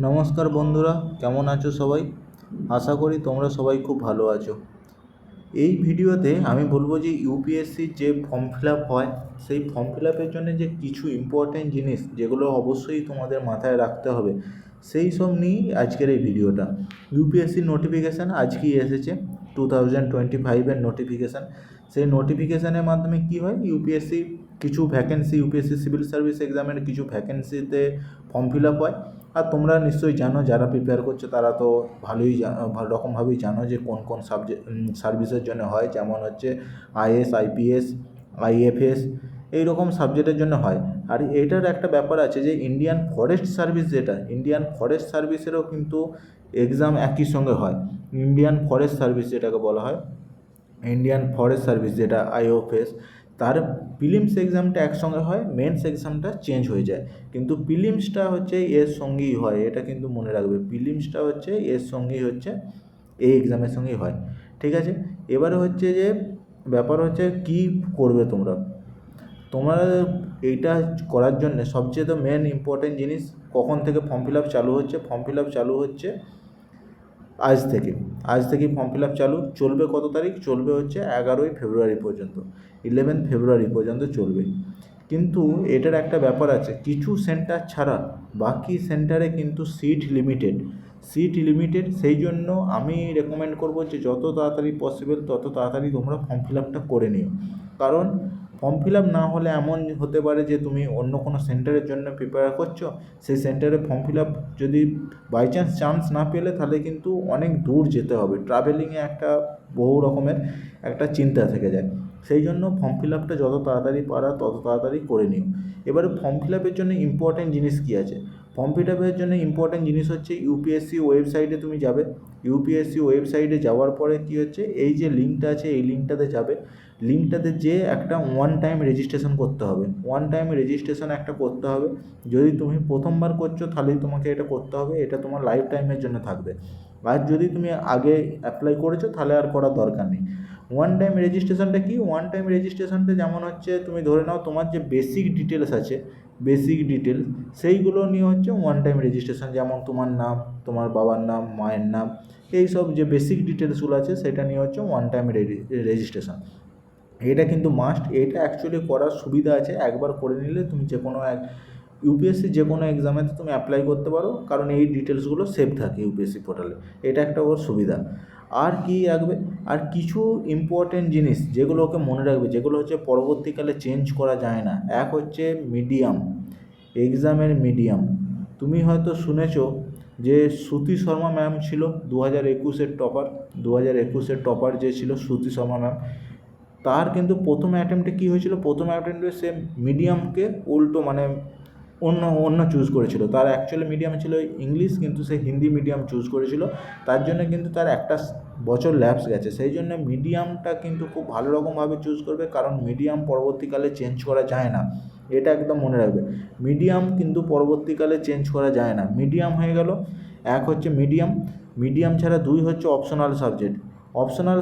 নমস্কার বন্ধুরা, কেমন আছো সবাই? আশা করি তোমরা সবাই খুব ভালো আছো। এই ভিডিওতে আমি বলবো যে ইউপিএসসির যে ফর্ম ফিল আপ হয়, সেই ফর্ম ফিল আপের জন্য যে কিছু ইম্পর্টেন্ট জিনিস যেগুলো অবশ্যই তোমাদের মাথায় রাখতে হবে, সেই সব নিয়েই আজকের এই ভিডিওটা। ইউপিএসসির নোটিফিকেশান আজকেই এসেছে, 2025-এর নোটিফিকেশান। সেই নোটিফিকেশানের মাধ্যমে কি হয়, ইউপিএসসি কিছু ভ্যাকেন্সি, ইউপিএসসি সিভিল সার্ভিস এক্সামের কিছু ভ্যাকেন্সিতে ফর্ম ফিল আপ হয়। আর তোমরা নিশ্চয়ই জানো, যারা প্রিপেয়ার করছো তারা তো ভালো রকমভাবেই জানো যে কোন কোন সার্ভিসের জন্য হয়, যেমন হচ্ছে আইএস, আইপিএস, আইএফএস, এইরকম সাবজেক্টের জন্য হয়। আর এটার একটা ব্যাপার আছে যে ইন্ডিয়ান ফরেস্ট সার্ভিস, যেটা ইন্ডিয়ান ফরেস্ট সার্ভিসেরও কিন্তু এক্সাম একই সঙ্গে হয়। ইন্ডিয়ান ফরেস্ট সার্ভিস যেটাকে বলা হয়, ইন্ডিয়ান ফরেস্ট সার্ভিস যেটা আইওএফএস, তার প্রিলিমস এক্সামটা একসঙ্গে হয়, মেন্স এক্সামটা চেঞ্জ হয়ে যায়। কিন্তু প্রিলিমসটা হচ্ছে এর সঙ্গেই হয়, এটা কিন্তু মনে রাখবে। প্রিলিমসটা হচ্ছে এর সঙ্গেই হচ্ছে, এই এক্সামের সঙ্গেই হয়। ঠিক আছে, এবারে হচ্ছে যে ব্যাপার হচ্ছে কী করবে তোমরা। তোমরা এইটা করার জন্য সবচেয়ে তো মেন ইম্পর্টেন্ট জিনিস, কখন থেকে ফর্ম ফিল আপ চালু হচ্ছে। ফর্ম ফিল আপ চালু হচ্ছে আজ থেকেই ফর্ম ফিল আপ চালু। চলবে কত তারিখ? চলবে হচ্ছে 11ই ফেব্রুয়ারি পর্যন্ত, 11 ফেব্রুয়ারি পর্যন্ত চলবে। কিন্তু এটার একটা ব্যাপার আছে, কিছু সেন্টার ছাড়া বাকি সেন্টারে কিন্তু সিট লিমিটেড। সেই জন্য আমি রেকমেন্ড করব যে যত তাড়াতাড়ি পসিবল তত তাড়াতাড়ি তোমরা ফর্ম ফিল আপটা করে নিও। কারণ ফর্ম ফিল আপ না হলে এমন হতে পারে যে তুমি অন্য কোনো সেন্টারের জন্য প্রিপেয়ার করছো, সেই সেন্টারে ফর্ম ফিল আপ যদি বাই চান্স না পেলে, তাহলে কিন্তু অনেক দূর যেতে হবে। ট্রাভেলিংয়ে একটা বহু রকমের একটা চিন্তা থেকে যায়। সেই জন্য ফর্ম ফিল আপটা যত তাড়াতাড়ি পারা তত তাড়াতাড়ি করে নিও। এবারে ফর্ম ফিল আপের জন্য ইম্পর্টেন্ট জিনিস কী আছে? ফর্ম ফিল আপের জন্য ইম্পর্টেন্ট জিনিস হচ্ছে, ইউপিএসসি ওয়েবসাইটে তুমি যাবে। ইউপিএসসি ওয়েবসাইটে যাওয়ার পরে কী হচ্ছে, এই যে লিঙ্কটা আছে এই লিঙ্কটাতে যাবে। লিঙ্কটাতে যে একটা ওয়ান টাইম রেজিস্ট্রেশন করতে হবে, ওয়ান টাইম রেজিস্ট্রেশন একটা করতে হবে। যদি তুমি প্রথমবার করছো তাহলেই তোমাকে এটা করতে হবে, এটা তোমার লাইফ টাইমের জন্য থাকবে। আর যদি তুমি আগে অ্যাপ্লাই করেছো তাহলে আর করার দরকার নেই। ওয়ান টাইম রেজিস্ট্রেশনটা কি? ওয়ান টাইম রেজিস্ট্রেশনটা যেমন হচ্ছে, তুমি ধরে নাও তোমার যে বেসিক ডিটেলস আছে, সেইগুলো নিয়ে হচ্ছে ওয়ান টাইম রেজিস্ট্রেশন। যেমন তোমার নাম, তোমার বাবার নাম, মায়ের নাম, এই সব যে বেসিক ডিটেলসগুলো আছে সেটা নিয়ে হচ্ছে ওয়ান টাইম রেজিস্ট্রেশন। এটা কিন্তু মাস্ট। এটা অ্যাকচুয়ালি করার সুবিধা আছে, একবার করে নিলে তুমি যে কোনো ইউপিএসসি যে কোনো এক্সামেতে তুমি অ্যাপ্লাই করতে পারো, কারণ এই ডিটেলসগুলো সেভ থাকে ইউপিএসসি পোর্টালে। এটা একটা ওর সুবিধা। আর কি রাখবে? আর কিছু ইম্পর্টেন্ট জিনিস যেগুলো ওকে মনে রাখবে, যেগুলো হচ্ছে পরবর্তীকালে চেঞ্জ করা যায় না। এক হচ্ছে মিডিয়াম, এক্সামের মিডিয়াম। তুমি হয়তো শুনেছো যে শ্রুতি শর্মা ম্যাম ছিল 2021-এর টপার যে ছিল শ্রুতি শর্মা ম্যাম, তার কিন্তু প্রথম অ্যাটেম্পটে কী হয়েছিল, প্রথম অ্যাটেম্পটে সে মিডিয়ামকে উল্টো মানে অন্য চুজ করেছিল। তার অ্যাকচুয়ালি মিডিয়াম ছিল ইংলিশ, কিন্তু সে হিন্দি মিডিয়াম চুজ করেছিল। তার জন্য কিন্তু তার একটা বছর ল্যাপস গেছে। সেই জন্য মিডিয়ামটা কিন্তু খুব ভালো রকমভাবে চুজ করবে, কারণ মিডিয়াম পরবর্তীকালে চেঞ্জ করা যায় না। এটা একদম মনে রাখবে, মিডিয়াম কিন্তু পরবর্তীকালে চেঞ্জ করা যায় না। মিডিয়াম হয়ে গেল, এক হচ্ছে মিডিয়াম ছাড়া দুই হচ্ছে অপশনাল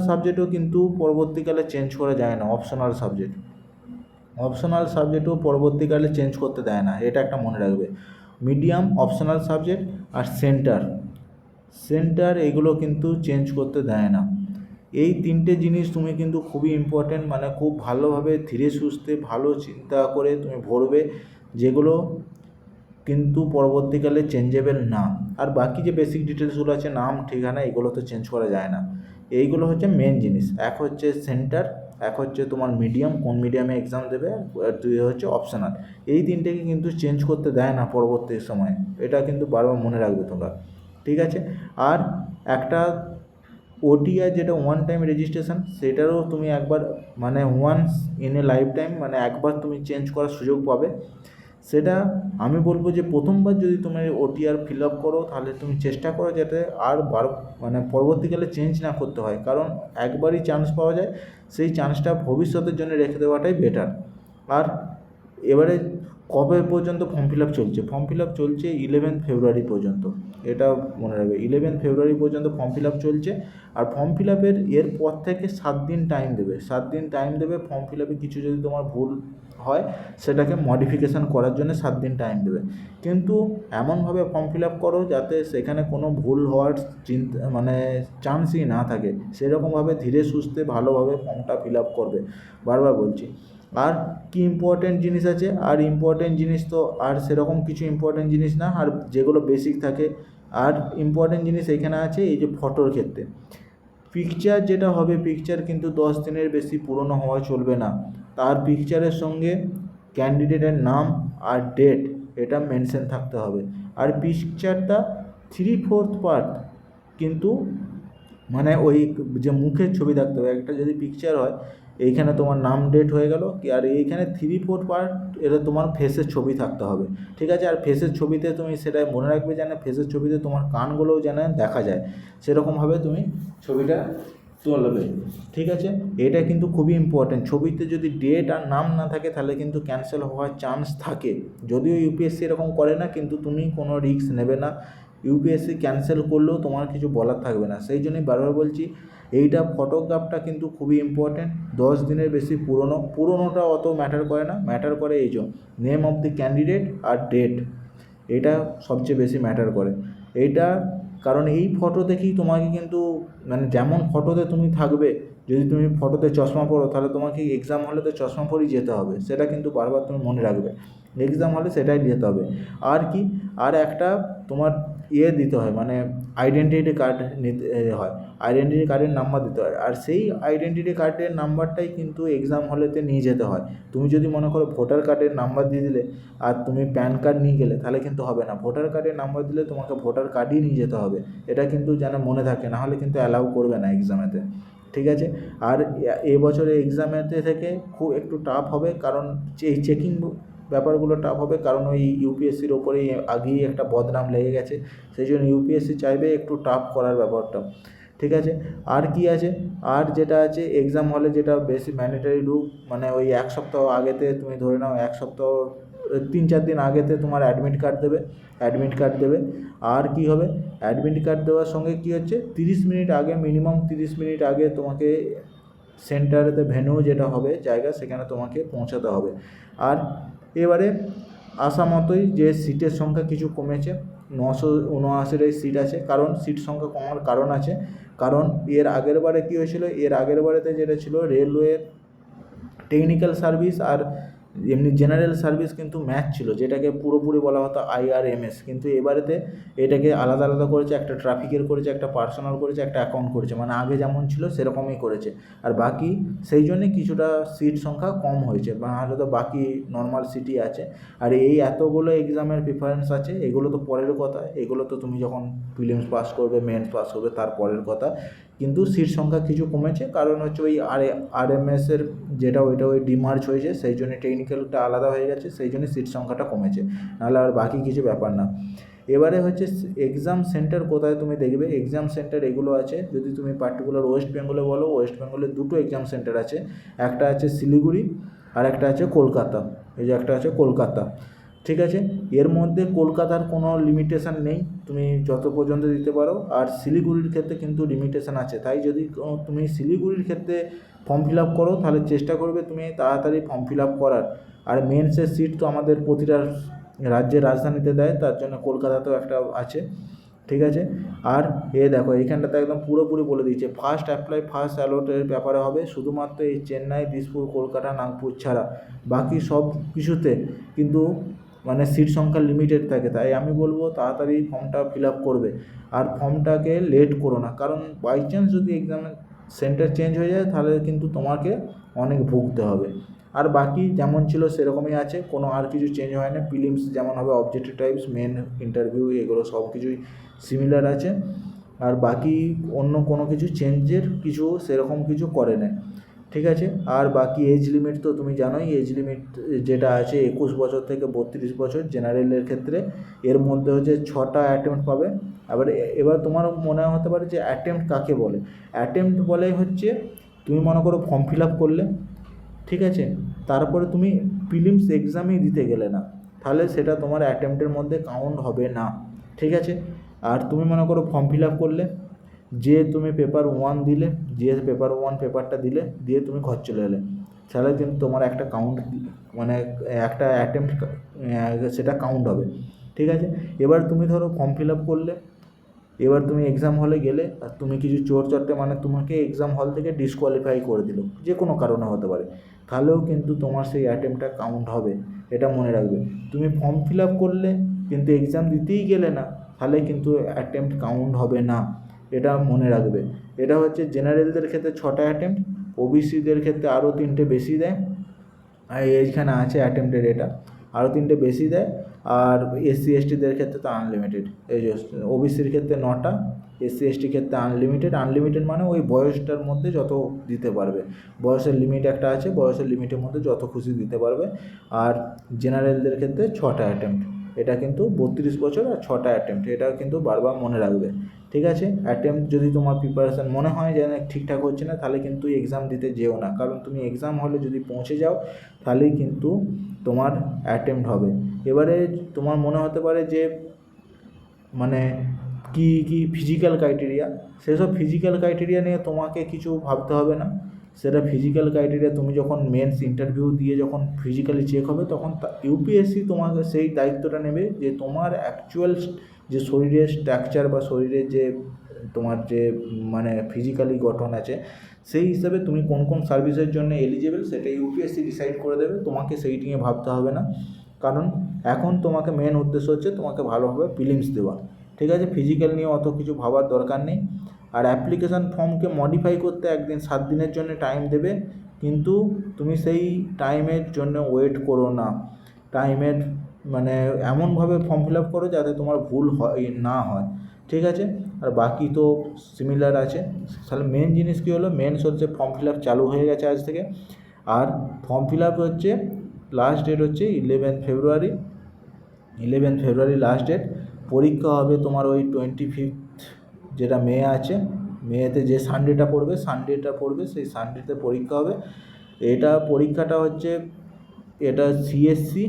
সাবজেক্টও কিন্তু পরবর্তীকালে চেঞ্জ করা যায় না। অপশনাল সাবজেক্টও পরবর্তীকালে চেঞ্জ করতে দেয় না, এটা একটা মনে রাখবে। মিডিয়াম, অপশনাল সাবজেক্ট আর সেন্টার এগুলো কিন্তু চেঞ্জ করতে দেয় না। এই তিনটে জিনিস তুমি কিন্তু খুবই ইম্পর্টেন্ট, মানে খুব ভালোভাবে ধীরে সুস্থে ভালো চিন্তা করে তুমি ভরবে, যেগুলো কিন্তু পরবর্তীকালে চেঞ্জেবল না। আর বাকি যে বেসিক ডিটেলসগুলো আছে, নাম, ঠিকানা, এগুলো তো চেঞ্জ করা যায় না। এইগুলো হচ্ছে মেন জিনিস। এক হচ্ছে সেন্টার, এক হচ্ছে তোমার মিডিয়াম, কোন মিডিয়ামে এক্সাম দেবে, আর দুই হচ্ছে অপশনাল। এই তিনটেকে কিন্তু চেঞ্জ করতে দেয় না পরবর্তী সময়ে, এটা কিন্তু বারবার মনে রাখবে তোমরা। ঠিক আছে, আর একটা ওটিআর যেটা ওয়ান টাইম রেজিস্ট্রেশন, সেটারও তুমি একবার মানে once in a lifetime, মানে একবার তুমি চেঞ্জ করার সুযোগ পাবে। সেটা আমি বলবো যে প্রথমবার যদি তুমি ওটিআর ফিল আপ করো, তাহলে তুমি চেষ্টা করো যাতে আর মানে পরবর্তীকালে চেঞ্জ না করতে হয়, কারণ একবারই চান্স পাওয়া যায়, সেই চান্সটা ভবিষ্যতের জন্য রেখে দেওয়াটাই বেটার। আর এবারে কবে পর্যন্ত ফর্ম ফিল আপ চলছে? ফর্ম ফিল আপ চলছে 11 ফেব্রুয়ারি পর্যন্ত, এটা মনে রাখবে। 11 ফেব্রুয়ারি পর্যন্ত ফর্ম ফিল আপ চলছে। আর ফর্ম ফিল আপের এরপর থেকে 7 দিন টাইম দেবে, 7 দিন টাইম দেবে। ফর্ম ফিল আপে কিছু যদি তোমার ভুল হয় সেটাকে মডিফিকেশান করার জন্য 7 দিন টাইম দেবে। কিন্তু এমনভাবে ফর্ম ফিল আপ করো যাতে সেখানে কোনো ভুল হওয়ার চান্সই না থাকে, সেরকমভাবে ধীরে সুস্থে ভালোভাবে ফর্মটা ফিল আপ করবে, বারবার বলছি। আর কি ইম্পর্টেন্ট জিনিস আছে? আর ইম্পর্টেন্ট জিনিস তো আর সেরকম কিছু ইম্পর্টেন্ট জিনিস না, আর যেগুলো বেসিক থাকে। আর ইম্পর্টেন্ট জিনিস এখানে আছে এই যে ফটোর ক্ষেত্রে পিকচার যেটা হবে, পিকচার কিন্তু 10 দিনের বেশি পুরনো হওয়া চলবে না। তার পিকচারের সঙ্গে ক্যান্ডিডেটের নাম আর ডেট এটা মেনশন থাকতে হবে। আর পিকচারটা 3/4 পার্ট কিন্তু মানে ওই যে মুখের ছবি থাকতে হবে। একটা যদি পিকচার হয়, এইখানে তোমার নাম ডেট হয়ে গেল, আর এইখানে 3/4 পার্ট এটা তোমার ফেসের ছবি থাকতে হবে, ঠিক আছে? আর ফেসের ছবিতে তুমি সেটা মনে রাখবে যেন ফেসের ছবিতে তোমার কানগুলোও যেন দেখা যায়, সেরকমভাবে তুমি ছবিটা তুলবে, ঠিক আছে? এটা কিন্তু খুবই ইম্পর্টেন্ট। ছবিতে যদি ডেট আর নাম না থাকে তাহলে কিন্তু ক্যান্সেল হওয়ার চান্স থাকে। যদিও ইউপিএসসি এরকম করে না, কিন্তু তুমি কোনো রিস্ক নেবে না। ইউপিএসসি ক্যান্সেল করলেও তোমার কিছু বলার থাকবে না। সেই জন্যই বারবার বলছি, এইটা ফটোগ্রাফটা কিন্তু খুবই ইম্পর্টেন্ট। 10 দিনের বেশি পুরোনোটা অত ম্যাটার করে না, ম্যাটার করে এই যে নেম অফ দি ক্যান্ডিডেট আর ডেট, এটা সবচেয়ে বেশি ম্যাটার করে। এইটা কারণ এই ফটো দেখেই তোমাকে কিন্তু যেমন ফটোতে তুমি থাকবে, যদি তুমি ফটোতে চশমা পরো তাহলে তোমাকে এক্সাম হলেতে চশমা পরেই যেতে হবে, সেটা কিন্তু বারবার তুমি মনে রাখবে। এক্সাম হলে সেটাই যেতে হবে। আর কি, আর একটা তোমার দিতে হয়, আইডেন্টিটি কার্ড নিতে হয়, আইডেন্টিটি কার্ডের নাম্বার দিতে হয়। আর সেই আইডেন্টিটি কার্ডের নাম্বারটাই কিন্তু এক্সাম হলেতে নিয়ে যেতে হয়। তুমি যদি মনে করো ভোটার কার্ডের নাম্বার দিয়ে দিলে আর তুমি প্যান কার্ড নিয়ে গেলে, তাহলে কিন্তু হবে না। ভোটার কার্ডের নাম্বার দিলে তোমাকে ভোটার কার্ডই নিয়ে যেতে হবে, এটা কিন্তু যেন মনে থাকে, নাহলে কিন্তু অ্যালাউ করবে না এক্সামেতে, ঠিক আছে? আর এবছরে এক্সামেতে থেকে খুব একটু টাফ হবে, কারণ এই চেকিং ব্যাপারগুলো টাফ হবে, কারণ ওই ইউপিএসসির ওপরেই আগেই একটা বদনাম লেগে গেছে। সেই জন্য ইউপিএসসি চাইবে একটু টাফ করার ব্যাপারটা, ঠিক আছে? আর কি আছে? আর যেটা আছে এক্সাম হলে যেটা বেশি ম্যান্ডেটারি রুল, ওই 1 সপ্তাহ আগেতে তুমি ধরে নাও 1 সপ্তাহ 3-4 দিন আগেতে তোমার অ্যাডমিট কার্ড দেবে। আর কি হবে, অ্যাডমিট কার্ড দেওয়ার সঙ্গে কি হচ্ছে, 30 মিনিট আগে, মিনিমাম 30 মিনিট আগে তোমাকে সেন্টারেতে ভেন্যু যেটা হবে জায়গা, সেখানে তোমাকে পৌঁছাতে হবে। আর এবারে আশা মতোই যে সিটের সংখ্যা কিছু কমেছে, 979 সিট আছে। কারণ সিট সংখ্যা কমার কারণ আছে, কারণ এর আগের বারে কী হয়েছিল, এর আগের বারেতে যেটা ছিল রেলওয়ের টেকনিক্যাল সার্ভিস আর এমনি জেনারেল সার্ভিস কিন্তু ম্যাচ ছিল, যেটাকে পুরোপুরি বলা হতো আইআরএমএস। কিন্তু এবারেতে এটাকে আলাদা আলাদা করেছে, একটা ট্রাফিকের করেছে, একটা পার্সোনাল করেছে, একটা অ্যাকাউন্ট করেছে, আগে যেমন ছিল সেরকমই করেছে। আর বাকি সেই জন্যে কিছুটা সিট সংখ্যা কম হয়েছে, নাহলে তো বাকি নর্মাল সিটই আছে। আর এই এতগুলো এক্সামের প্রিফারেন্স আছে, এগুলো তো পরের কথা, এগুলো তো তুমি যখন প্রিলিমস পাস করবে, মেন্স পাস করবে, তার পরের কথা। কিন্তু সিট সংখ্যা কিছু কমেছে, কারণ হচ্ছে ওই আরএমএসের যেটা ওইটা ওই ডিমার্জ হয়েছে, সেই জন্য টেকনিক্যালটা আলাদা হয়ে গেছে, সেই জন্য সিট সংখ্যাটা কমেছে, নাহলে আর বাকি কিছু ব্যাপার না। এবারে হচ্ছে এক্সাম সেন্টার কোথায় তুমি দেখবে। এক্সাম সেন্টার এগুলো আছে, যদি তুমি পার্টিকুলার ওয়েস্ট বেঙ্গলে বলো, ওয়েস্ট বেঙ্গলে 2টো এক্সাম সেন্টার আছে, একটা আছে শিলিগুড়ি আর একটা আছে কলকাতা। এই যে একটা আছে কলকাতা, ঠিক আছে? এর মধ্যে কলকাতার কোনো লিমিটেশান নেই, তুমি যত পর্যন্ত দিতে পারো। আর শিলিগুড়ির ক্ষেত্রে কিন্তু লিমিটেশান আছে, তাই যদি তুমি শিলিগুড়ির ক্ষেত্রে ফর্ম ফিল আপ করো, তাহলে চেষ্টা করবে তুমি তাড়াতাড়ি ফর্ম ফিল আপ করার। আর মেন্সের সিট তো আমাদের প্রতিটা রাজ্যের রাজধানীতে দেয়, তার জন্য কলকাতাতেও একটা আছে, ঠিক আছে? আর দেখো এইখানটাতে একদম পুরোপুরি বলে দিয়েছে, ফার্স্ট অ্যাপ্লাই ফার্স্ট অ্যালটের ব্যাপারে হবে, শুধুমাত্র এই চেন্নাই, দিসপুর, কলকাতা, নাগপুর ছাড়া বাকি সব কিছুতে কিন্তু সিট সংখ্যা লিমিটেড থাকে। তাই আমি বলবো তাড়াতাড়ি ফর্মটা ফিল আপ করবে, আর ফর্মটাকে লেট করো না, কারণ বাই চান্স যদি এক্সামের সেন্টার চেঞ্জ হয়ে যায় তাহলে কিন্তু তোমাকে অনেক ভুগতে হবে। আর বাকি যেমন ছিল সেরকমই আছে, কোনো আর কিছু চেঞ্জ হয় না। প্রিলিমস যেমন হবে, অবজেক্টিভ টাইপস, মেন ইন্টারভিউ, এগুলো সব কিছুই সিমিলার আছে। আর বাকি অন্য কোনো কিছু চেঞ্জের কিছু সেরকম কিছু করে না, ঠিক আছে? আর বাকি এজ লিমিট তো তুমি জানোই, এজ লিমিট যেটা আছে 21 বছর থেকে 32 বছর জেনারেলের ক্ষেত্রে। এর মধ্যে হচ্ছে 6টা অ্যাটেম্প্ট পাবে। এবার তোমার মনে হতে পারে যে অ্যাটেম্প্ট কাকে বলে। অ্যাটেম্প্ট বলে হচ্ছে, তুমি মনে করো ফর্ম ফিল আপ করলে, ঠিক আছে, তারপরে তুমি প্রিলিমস এক্সামই দিতে গেলে না, তাহলে সেটা তোমার অ্যাটেম্পটের মধ্যে কাউন্ট হবে না, ঠিক আছে। আর তুমি মনে করো ফর্ম ফিল আপ করলে, যে তুমি পেপার 1 দিলে, যে পেপার 1 পেপারটা দিলে, দিয়ে তুমি ঘর চলে এলে, তাহলে কিন্তু তোমার একটা কাউন্ট মানে একটা অ্যাটেম্পট সেটা কাউন্ট হবে, ঠিক আছে। এবার তুমি ধরো ফর্ম ফিল আপ করলে, এবার তুমি এক্সাম হলে গেলে আর তুমি কিছু চোর চারটে মানে তোমাকে এক্সাম হল থেকে ডিসকোয়ালিফাই করে দিল, যে কোনো কারণে হতে পারে, তাহলেও কিন্তু তোমার সেই অ্যাটেম্পটটা কাউন্ট হবে, এটা মনে রাখবে। তুমি ফর্ম ফিল আপ করলে কিন্তু এক্সাম দিতেই গেলে না, তাহলে কিন্তু অ্যাটেম্পট কাউন্ট হবে না, এটা মনে রাখবে। এটা হচ্ছে জেনারেলদের ক্ষেত্রে 6টা অ্যাটেম্পট, ওবিসিদের ক্ষেত্রে আরও 3টে বেশি দেয়, আর এইখানে আছে অ্যাটেম্পটের এটা আরও 3টে বেশি দেয়। আর এসসি এসটিদের ক্ষেত্রে তো আনলিমিটেড, এই যে ওবিসির ক্ষেত্রে 9টা, এসসি এসটির ক্ষেত্রে আনলিমিটেড। আনলিমিটেড মানে ওই বয়সটার মধ্যে যত দিতে পারবে, বয়সের লিমিট একটা আছে, বয়সের লিমিটের মধ্যে যত খুশি দিতে পারবে। আর জেনারেলদের ক্ষেত্রে 6টা অ্যাটেম্পট, এটা কিন্তু 32 বছর আর 6টা অ্যাটেম্পট, এটা কিন্তু বারবার মনে রাখবে, ঠিক আছে। অ্যাটেম্পট যদি তোমার প্রিপারেশান মনে হয় যে ঠিকঠাক হচ্ছে না, তাহলে কিন্তু এক্সাম দিতে যেও না, কারণ তুমি এক্সাম হলে যদি পৌঁছে যাও তাহলেই কিন্তু তোমার অ্যাটেম্পট হবে। এবারে তোমার মনে হতে পারে যে মানে কি ফিজিক্যাল ক্রাইটেরিয়া, সেসব ফিজিক্যাল ক্রাইটেরিয়া নিয়ে তোমাকে কিছু ভাবতে হবে না। সেটা ফিজিক্যাল ক্রাইটেরিয়া তুমি যখন মেন্স ইন্টারভিউ দিয়ে যখন ফিজিক্যালি চেক হবে, তখন ইউপিএসসি তোমাকে সেই দায়িত্বটা নেবে যে তোমার অ্যাকচুয়াল যে শরীরের স্ট্রাকচার বা শরীরের যে তোমার যে মানে ফিজিক্যালি গঠন আছে, সেই হিসাবে তুমি কোন কোন সার্ভিসের জন্য এলিজিবল সেটা ইউপিএসসি ডিসাইড করে দেবে, তোমাকে সেই নিয়ে ভাবতে হবে না। কারণ এখন তোমাকে মেন উদ্দেশ্য হচ্ছে তোমাকে ভালোভাবে প্রিলিমস দেওয়া, ঠিক আছে। ফিজিক্যাল নিয়ে অত কিছু ভাবার দরকার নেই। আর অ্যাপ্লিকেশান ফর্মকে মডিফাই করতে একদিন 7 দিনের জন্য টাইম দেবে, কিন্তু তুমি সেই টাইমের জন্য ওয়েট করো না। টাইমের মানে এমনভাবে ফর্ম ফিল আপ করো যাতে তোমার ভুল না হয়, ঠিক আছে। আর বাকি তো সিমিলার আছে। তাহলে মেন জিনিস কী হলো, মেন হচ্ছে ফর্ম ফিল আপ চালু হয়ে গেছে আজ থেকে। আর ফর্ম ফিল আপ হচ্ছে লাস্ট ডেট হচ্ছে 11 ফেব্রুয়ারি, 11 ফেব্রুয়ারি লাস্ট ডেট। পরীক্ষা হবে তোমার ওই 25 যেটা মে আছে, মেতে যে সানডেটা পড়বে সেই সানডেতে পরীক্ষা হবে। এটা পরীক্ষাটা হচ্ছে এটা সিএসসি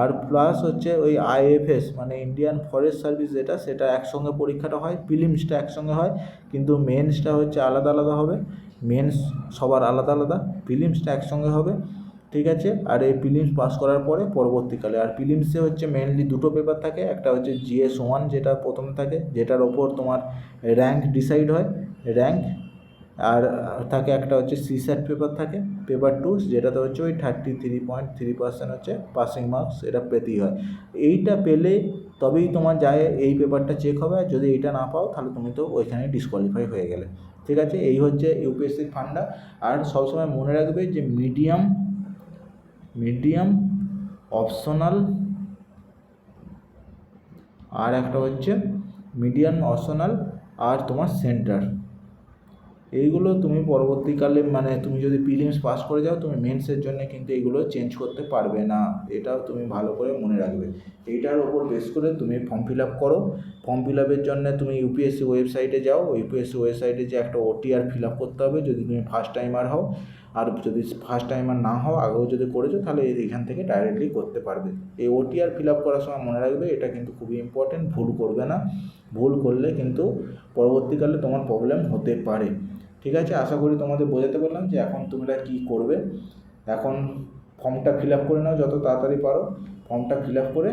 আর প্লাস হচ্ছে ওই আইএফএস মানে ইন্ডিয়ান ফরেস্ট সার্ভিস যেটা, সেটা একসঙ্গে পরীক্ষাটা হয়, প্রিলিমসটা একসঙ্গে হয়, কিন্তু মেন্সটা হচ্ছে আলাদা আলাদা হবে। মেন্স সবার আলাদা আলাদা, প্রিলিমসটা একসঙ্গে হবে, ঠিক আছে। আর এই প্রিলিমস পাস করার পরে পরবর্তীকালে আর প্রিলিমসে হচ্ছে মেনলি 2টো পেপার থাকে, একটা হচ্ছে GS1 যেটা প্রথমে থাকে, যেটার ওপর তোমার র্যাঙ্ক ডিসাইড হয়, র্যাঙ্ক। আর থাকে একটা হচ্ছে সিস্যাট পেপার থাকে, পেপার 2 যেটাতে হচ্ছে ওই 33.3% হচ্ছে পাসিং মার্কস, এটা পেতেই হয়। এইটা পেলে তবেই তোমার যায় এই পেপারটা চেক হবে, আর যদি এইটা না পাও তাহলে তুমি তো ওইখানে ডিসকোয়ালিফাই হয়ে গেলে, ঠিক আছে। এই হচ্ছে ইউপিএসসির ফান্ডা। আর সবসময় মনে রাখবে যে মিডিয়াম অপশনাল, আর একটা হচ্ছে মিডিয়াম অপশনাল আর তোমার সেন্টার, এইগুলো তুমি পরবর্তীকালে মানে তুমি যদি প্রিলিমস পাস করে যাও, তুমি মেন্সের জন্য কিন্তু এইগুলো চেঞ্জ করতে পারবে না, এটাও তুমি ভালো করে মনে রাখবে। এইটার ওপর বেস করে তুমি ফর্ম ফিল আপ করো। ফর্ম ফিল আপের জন্য তুমি ইউপিএসসি ওয়েবসাইটে যাও, ইউপিএসসি ওয়েবসাইটে যে একটা OTR ফিল আপ করতে হবে যদি তুমি ফার্স্ট টাইমার হও, আর যদি ফার্স্ট টাইমার না হও, আগেও যদি করেছো, তাহলে এখান থেকে ডাইরেক্টলি করতে পারবে। এই OTR ফিল আপ করার সময় মনে রাখবে এটা কিন্তু খুবই ইম্পর্টেন্ট, ভুল করবে না, ভুল করলে কিন্তু পরবর্তীকালে তোমার প্রবলেম হতে পারে, ঠিক আছে। আশা করি তোমাদের বোঝাতে পারলাম যে এখন তোমরা কী করবে। এখন ফর্মটা ফিল আপ করে নাও যত তাড়াতাড়ি পারো, ফর্মটা ফিল আপ করে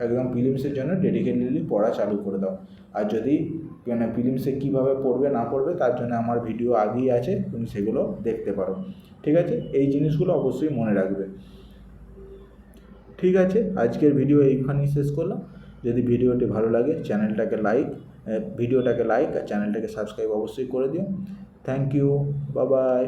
একদম প্রিলিমসের জন্য ডেডিকেটেডলি পড়া চালু করে দাও। আর যদি মানে প্রিলিমসে কীভাবে পড়বে না পড়বে তার জন্য আমার ভিডিও আগেই আছে, তুমি সেগুলো দেখতে পারো, ঠিক আছে। এই জিনিসগুলো অবশ্যই মনে রাখবে, ঠিক আছে। আজকের ভিডিও এইখানেই শেষ করলাম। যদি ভিডিওটি ভালো লাগে ভিডিওটাকে লাইক আর চ্যানেলটাকে সাবস্ক্রাইব অবশ্যই করে দিও। Thank you, bye by.